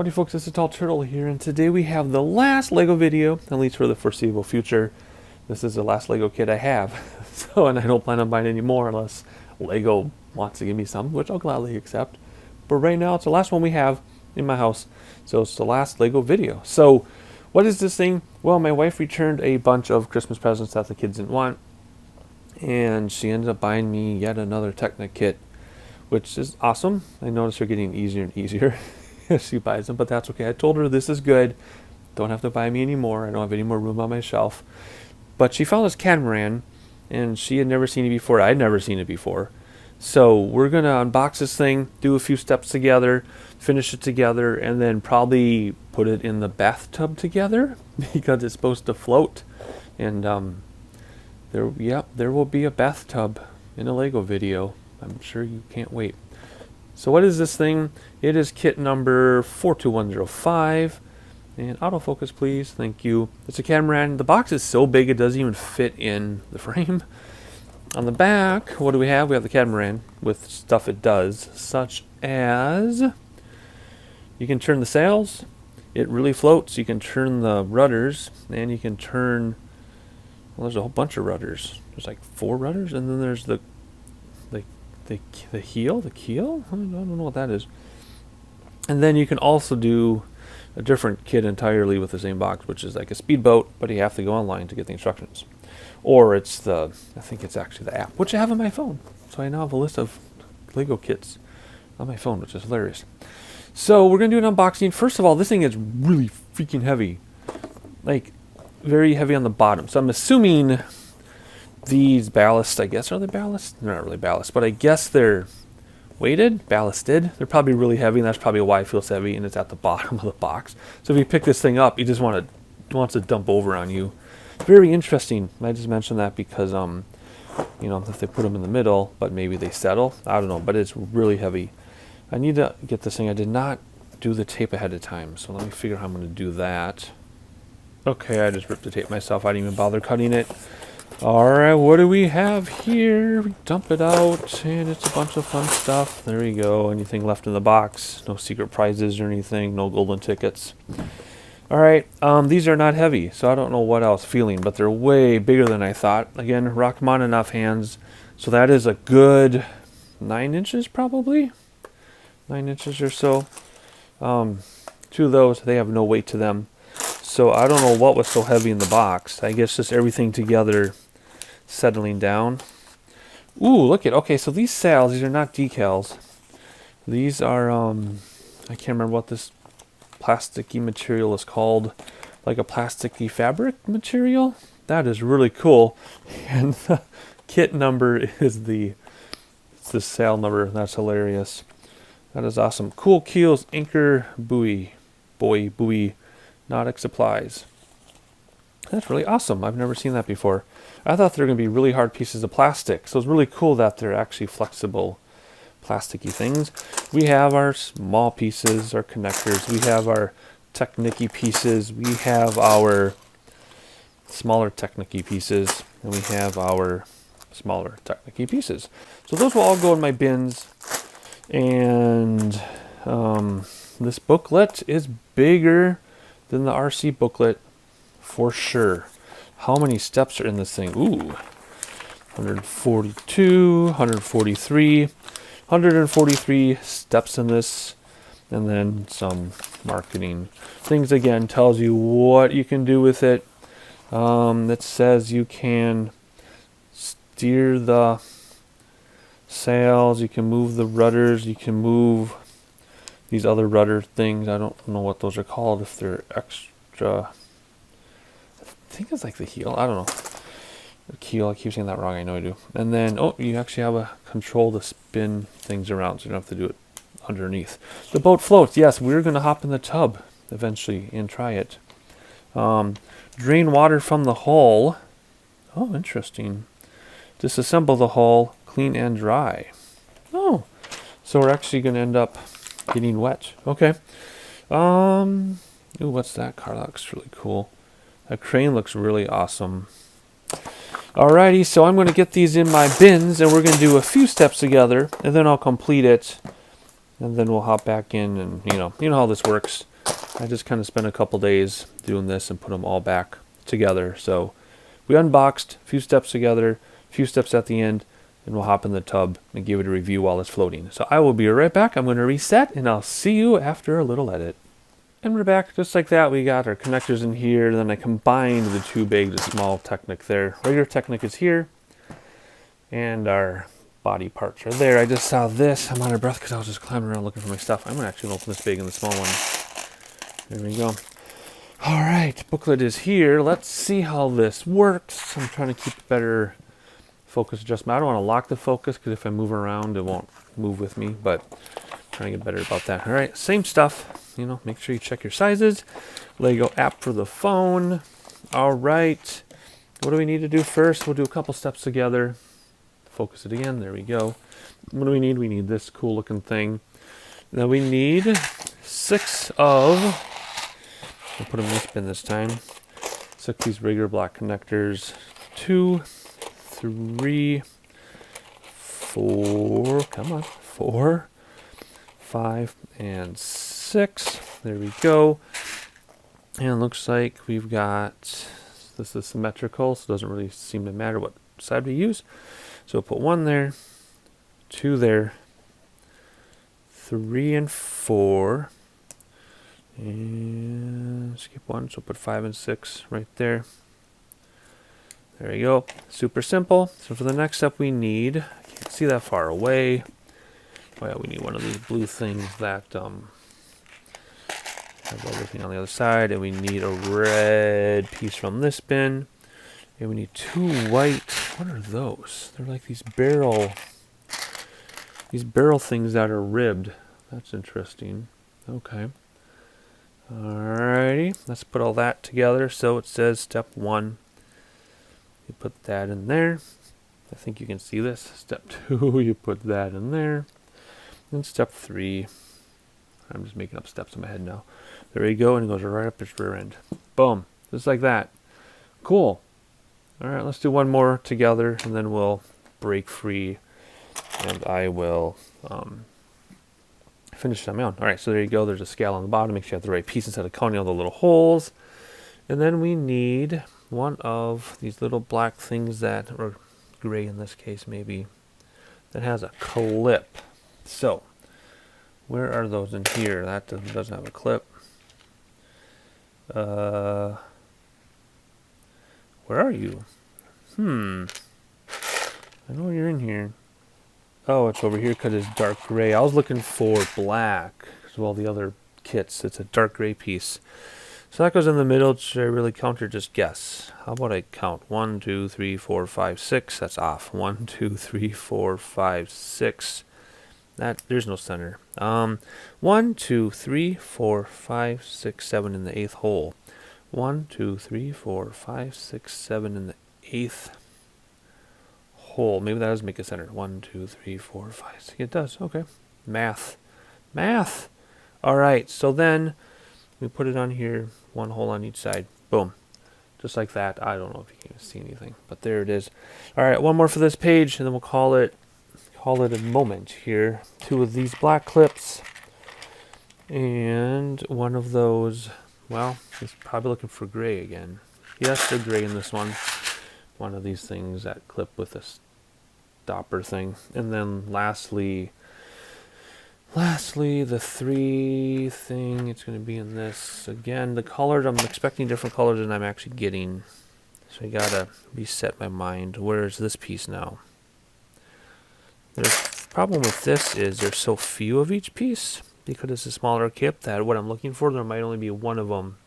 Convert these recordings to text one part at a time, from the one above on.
Howdy folks, it's a Tall Turtle here, and today we have the last LEGO video, at least for the foreseeable future. This is the last LEGO kit I have, and I don't plan on buying any more unless LEGO wants to give me some, which I'll gladly accept. But right now, it's the last one we have in my house, so it's the last LEGO video. So, what is this thing? Well, my wife returned a bunch of Christmas presents that the kids didn't want, and she ended up buying me yet another TECHNIC kit, which is awesome. I notice they're getting easier and easier. She buys them, but that's okay. I told her this is good. Don't have to buy me anymore. I don't have any more room on my shelf. But she found this catamaran, and she had never seen it before. I'd never seen it before. So we're going to unbox this thing, do a few steps together, finish it together, and then probably put it in the bathtub together because it's supposed to float. And there will be a bathtub in a LEGO video. I'm sure you can't wait. So what is this thing? It is kit number 42105. And autofocus, please. Thank you. It's a catamaran. The box is so big it doesn't even fit in the frame. On the back, what do we have? We have the catamaran with stuff it does, such as you can turn the sails. It really floats. You can turn the rudders, and you can turn, well, there's a whole bunch of rudders. There's like 4 rudders, and then there's the keel. I don't know what that is. And then you can also do a different kit entirely with the same box, which is like a speedboat, but you have to go online to get the instructions. Or it's I think it's actually the app, which I have on my phone. So I now have a list of LEGO kits on my phone, which is hilarious. So we're going to do an unboxing. First of all, this thing is really freaking heavy. Like, very heavy on the bottom. So I'm assuming these ballast, I guess, are they ballast? They're not really ballast, but I guess they're weighted, ballasted. They're probably really heavy, and that's probably why it feels heavy, and it's at the bottom of the box. So if you pick this thing up, you just wants to dump over on you. Very interesting. I just mentioned that because, if they put them in the middle, but maybe they settle. I don't know, but it's really heavy. I need to get this thing. I did not do the tape ahead of time, so let me figure out how I'm going to do that. Okay, I just ripped the tape myself. I didn't even bother cutting it. Alright, what do we have here? We dump it out, and it's a bunch of fun stuff. There you go. Anything left in the box. No secret prizes or anything. No golden tickets. Alright, these are not heavy, so I don't know what I was feeling, but they're way bigger than I thought. Again, rocked them on enough hands. So that is a good 9 inches, probably. 9 inches or so. 2 of those, they have no weight to them. So I don't know what was so heavy in the box. I guess just everything together settling down. Ooh, look at, okay, so these sails, these are not decals. These are, I can't remember what this plasticky material is called. Like a plasticky fabric material. That is really cool. And the kit number is the sail number. That's hilarious. That is awesome. Cool keels, anchor, buoy, Nautic supplies. That's really awesome. I've never seen that before. I thought they were going to be really hard pieces of plastic. So it's really cool that they're actually flexible plasticky things. We have our small pieces, our connectors. We have our TECHNIC pieces. We have our smaller TECHNIC pieces. And we have our smaller TECHNIC pieces. So those will all go in my bins. And this booklet is bigger than the RC booklet for sure. How many steps are in this thing? Ooh, 142, 143, 143 steps in this, and then some marketing things. Again, tells you what you can do with it. It says you can steer the sails, you can move the rudders, you can move these other rudder things. I don't know what those are called, if they're extra. I think it's like the heel. I don't know. The keel, I keep saying that wrong. I know I do. And then, you actually have a control to spin things around, so you don't have to do it underneath. The boat floats. Yes, we're going to hop in the tub eventually and try it. Drain water from the hull. Oh, interesting. Disassemble the hull, clean and dry. Oh, so we're actually going to end up getting wet. Okay. Ooh, what's that car? That looks really cool. That crane looks really awesome. Alrighty, so I'm going to get these in my bins, and we're going to do a few steps together, and then I'll complete it, and then we'll hop back in, and you know how this works. I just kind of spent a couple days doing this and put them all back together. So we unboxed, a few steps together, a few steps at the end, and we'll hop in the tub and give it a review while it's floating. So I will be right back. I'm going to reset, and I'll see you after a little edit. And we're back. Just like that, we got our connectors in here. Then I combined the two big to small TECHNIC there. Regular TECHNIC is here, and our body parts are there. I just saw this. I'm out of breath because I was just climbing around looking for my stuff. I'm actually going to open this big and the small one. There we go. All right, booklet is here. Let's see how this works. I'm trying to keep better focus adjustment. I don't want to lock the focus because if I move around, it won't move with me, but I'm trying to get better about that. All right, same stuff. You know, make sure you check your sizes. LEGO app for the phone. All right, what do we need to do first? We'll do a couple steps together. Focus it again. There we go. What do we need? We need this cool looking thing. Then we need 6 of... I'll put them in this bin this time. 6 of these regular black connectors. 2, 3, 4. Come on. 4, 5, and 6. There we go. And it looks like we've got... This is symmetrical, so it doesn't really seem to matter what side we use. So we'll put 1 there, 2 there, 3 and 4. And skip 1, so put 5 and 6 right there. There you go. Super simple. So for the next step we need, I can't see that far away. Oh yeah, we need one of these blue things that have everything on the other side. And we need a red piece from this bin. And we need 2 white. What are those? They're like these barrel things that are ribbed. That's interesting. Okay. Alrighty, let's put all that together. So it says step 1. You put that in there. I think you can see this. Step 2, you put that in there. And step 3, I'm just making up steps in my head now. There you go, and it goes right up its rear end. Boom, just like that. Cool. Alright, let's do one more together, and then we'll break free, and I will... finish it on my own. All right, so there you go. There's a scale on the bottom. Make sure you have the right piece instead of counting all the little holes. And then we need one of these little black things that, or gray in this case maybe, that has a clip. So, where are those in here? That doesn't have a clip. Where are you? I know you're in here. Oh, it's over here because it's dark gray. I was looking for black because of all the other kits. It's a dark gray piece. So that goes in the middle. Should I really count or just guess? How about I count? 1, 2, 3, 4, 5, 6. That's off. 1, 2, 3, 4, 5, 6. There's no center. 1, 2, 3, 4, 5, 6, 7 in the 8th hole. 1, 2, 3, 4, 5, 6, 7 in the 8th hole. Maybe that does make a center. 1, 2, 3, 4, 5, 6. It does. Okay. Math. All right. So then we put it on here. 1 hole on each side. Boom. Just like that. I don't know if you can see anything, but there it is. All right. One more for this page, and then we'll call it a moment here. 2 of these black clips, and one of those. Well, it's probably looking for gray again. Yes, they're gray in this one. One of these things that clip with a stopper thing. And then lastly the 3 thing, it's going to be in this. Again, the colors, I'm expecting different colors than I'm actually getting. So I got to reset my mind. Where is this piece now? The problem with this is there's so few of each piece because it's a smaller kit that what I'm looking for, there might only be one of them.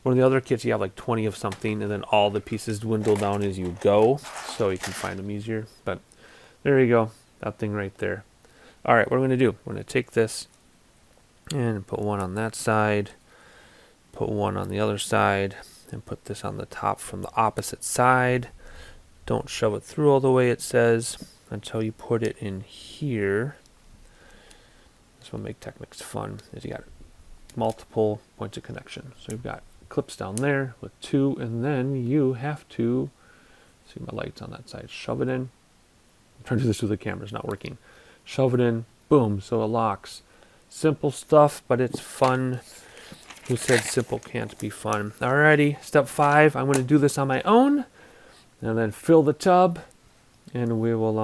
One of the other kits, you have like 20 of something, and then all the pieces dwindle down as you go, so you can find them easier. But there you go, that thing right there. All right, what I'm going to do, we're going to take this and put one on that side, put one on the other side, and put this on the top from the opposite side. Don't shove it through all the way, it says, until you put it in here. This will make TECHNICs fun, is you got multiple points of connection. So you've got clips down there with 2, and then you have to see my lights on that side. Shove it in. I'm trying to do this with the camera, it's not working. Shove it in, boom, so it locks. Simple stuff, but it's fun. Who said simple can't be fun? Alrighty, step 5. I'm going to do this on my own, and then fill the tub, and we will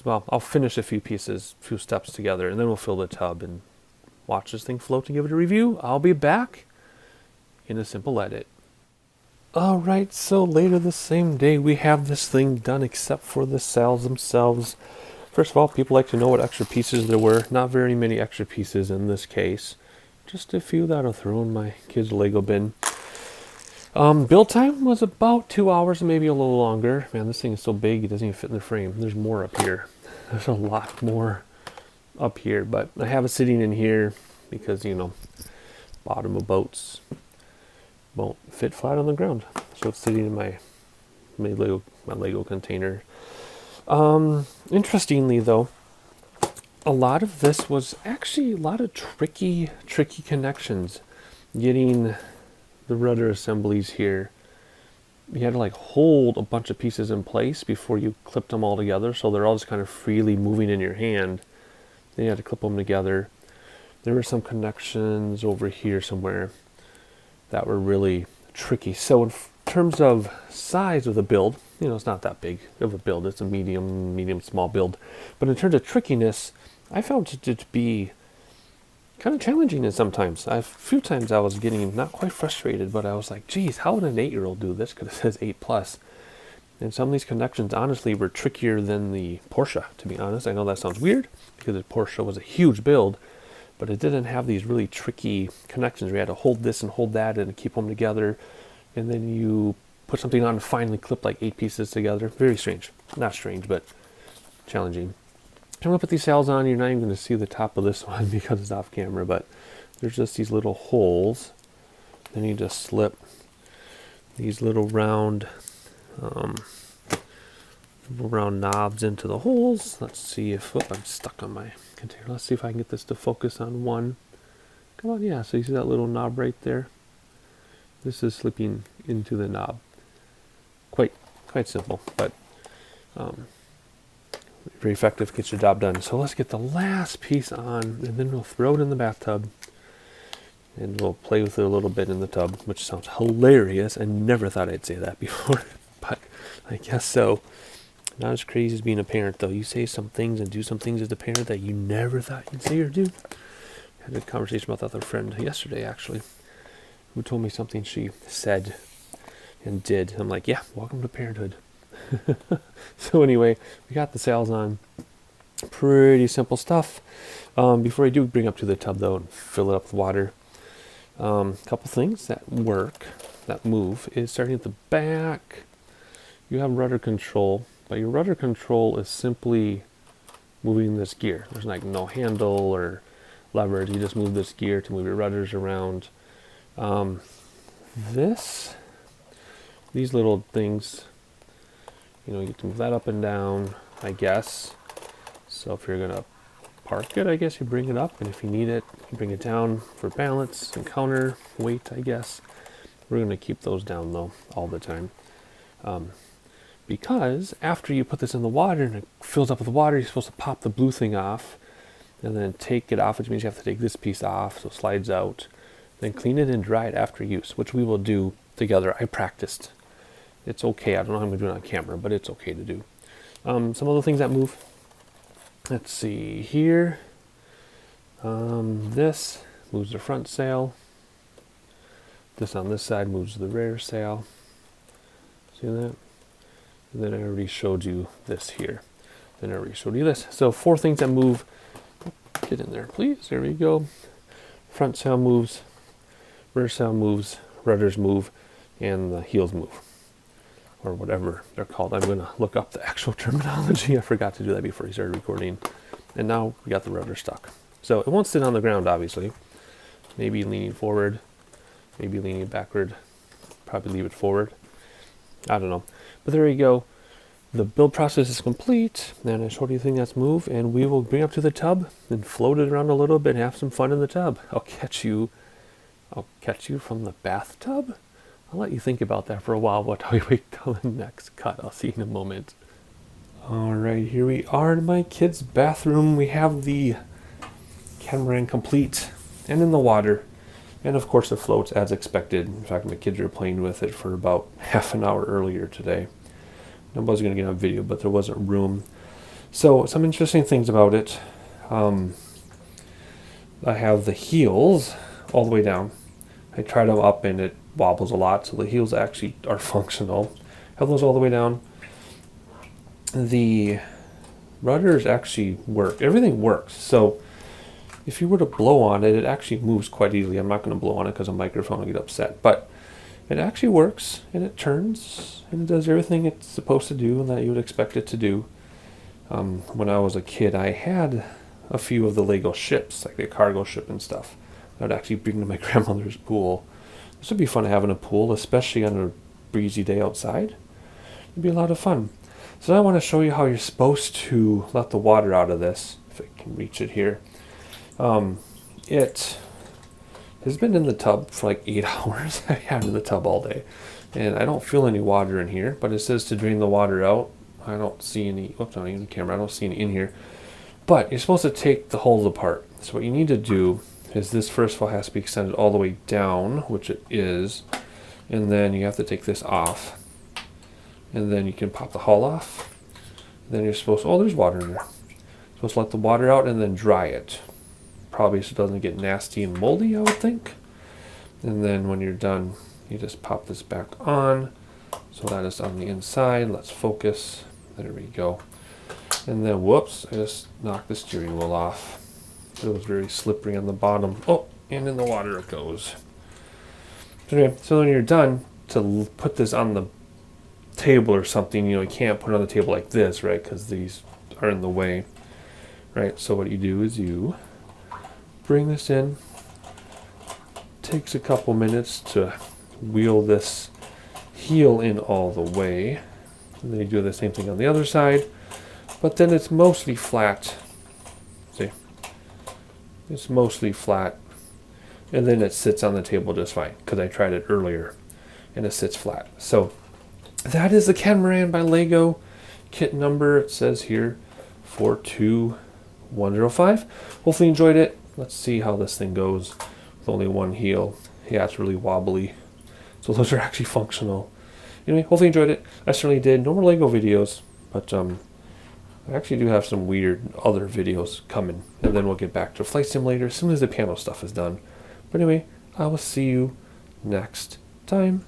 well, I'll finish a few steps together, and then we'll fill the tub and watch this thing float and give it a review. I'll be back in a simple edit. Alright, so later the same day we have this thing done except for the cells themselves. First of all, people like to know what extra pieces there were. Not very many extra pieces in this case. Just a few that I'll throw in my kids' Lego bin. Build time was about 2 hours, maybe a little longer. Man, this thing is so big it doesn't even fit in the frame. There's more up here. There's a lot more up here, but I have it sitting in here because, you know, bottom of boats won't fit flat on the ground. So it's sitting in my Lego container. Interestingly though, a lot of this was actually a lot of tricky connections. Getting the rudder assemblies here, you had to like hold a bunch of pieces in place before you clipped them all together, so they're all just kind of freely moving in your hand. Then you had to clip them together. There were some connections over here somewhere that were really tricky. So in terms of size of the build, you know, it's not that big of a build. It's a medium, small build. But in terms of trickiness, I found it to be kind of challenging and sometimes. A few times I was getting not quite frustrated, but I was like, geez, how would an 8-year-old do this? Because it says 8+. And some of these connections, honestly, were trickier than the Porsche, to be honest. I know that sounds weird, because the Porsche was a huge build, but it didn't have these really tricky connections where you had to hold this and hold that and keep them together. And then you put something on and finally clip like 8 pieces together. Very strange. Not strange, but challenging. I'm going to put these sails on. You're not even going to see the top of this one because it's off camera, but there's just these little holes. Then you just slip these little round knobs into the holes. Let's see if, I'm stuck on my container. Let's see if I can get this to focus on one. Come on, yeah, so you see that little knob right there? This is slipping into the knob. Quite simple, but very effective, gets your job done. So let's get the last piece on, and then we'll throw it in the bathtub, and we'll play with it a little bit in the tub, which sounds hilarious. I never thought I'd say that before, but I guess so. Not as crazy as being a parent, though. You say some things and do some things as a parent that you never thought you'd say or do. I had a conversation about that with a friend yesterday, actually, who told me something she said and did. I'm like, yeah, welcome to parenthood. So anyway, we got the sails on. Pretty simple stuff. Before I do bring up to the tub, though, and fill it up with water, a couple things that work, that move, is starting at the back. You have rudder control, but your rudder control is simply moving this gear. There's like no handle or levers. You just move this gear to move your rudders around. These little things, you know, you get to move that up and down, I guess. So if you're gonna park it, I guess you bring it up, and if you need it, you bring it down for balance and counter weight, I guess. We're gonna keep those down though all the time. Because after you put this in the water and it fills up with water, you're supposed to pop the blue thing off and then take it off, which means you have to take this piece off so it slides out, then clean it and dry it after use, which we will do together. I practiced. It's okay. I don't know how I'm going to do it on camera, but it's okay to do. Some other things that move. Let's see here. This moves the front sail. This on this side moves the rear sail. See that? And then I already showed you this here. Then I already showed you this. So 4 things that move. Get in there, please. There we go. Front sail moves. Rear sail moves. Rudders move. And the heels move. Or whatever they're called. I'm going to look up the actual terminology. I forgot to do that before he started recording. And now we got the rudder stuck. So it won't sit on the ground, obviously. Maybe leaning forward. Maybe leaning backward. Probably leave it forward. I don't know. But there you go. The build process is complete. And I showed you the thing that's moved. And we will bring up to the tub and float it around a little bit and have some fun in the tub. I'll catch you from the bathtub? I'll let you think about that for a while while we wait till the next cut. I'll see you in a moment. Alright, here we are in my kid's bathroom. We have the catamaran complete and in the water. And of course it floats as expected. In fact, my kids were playing with it for about half an hour earlier today. I was going to get on video, but there wasn't room. So some interesting things about it. I have the heels all the way down. I tried them up and it wobbles a lot, so the heels actually are functional. Have those all the way down. The rudders actually work. Everything works. So if you were to blow on it, it actually moves quite easily. I'm not going to blow on it because a microphone will get upset. But it actually works, and it turns, and it does everything it's supposed to do and that you would expect it to do. When I was a kid, I had a few of the Lego ships, like the cargo ship and stuff. I would actually bring to my grandmother's pool. This would be fun to have in a pool, especially on a breezy day outside. It'd be a lot of fun. So I want to show you how you're supposed to let the water out of this, if I can reach it here. It has been in the tub for like 8 hours. I had it in the tub all day. And I don't feel any water in here, but it says to drain the water out. I don't see any, whoops, I'm not even the camera, I don't see any in here. But you're supposed to take the holes apart. So what you need to do is this first of all has to be extended all the way down, which it is. And then you have to take this off. And then you can pop the hull off. Then you're supposed to, oh, there's water in there. You're supposed to let the water out and then dry it. Probably so it doesn't get nasty and moldy, I would think. And then when you're done, you just pop this back on. So that is on the inside. Let's focus. There we go. And then, whoops, I just knocked the steering wheel off. It was very slippery on the bottom. Oh, and in the water it goes. Okay, so when you're done, to put this on the table or something, you can't put it on the table like this, right? Because these are in the way, right? So what you do is you bring this in. Takes a couple minutes to wheel this heel in all the way. And then you do the same thing on the other side. But then it's mostly flat. See? It's mostly flat. And then it sits on the table just fine, because I tried it earlier and it sits flat. So that is the Catamaran by LEGO. Kit number, it says here, 42105. Hopefully you enjoyed it. Let's see how this thing goes with only one heel. Yeah, it's really wobbly. So those are actually functional. Anyway, hopefully you enjoyed it. I certainly did. No more LEGO videos, but I actually do have some weird other videos coming. And then we'll get back to Flight Simulator as soon as the piano stuff is done. But anyway, I will see you next time.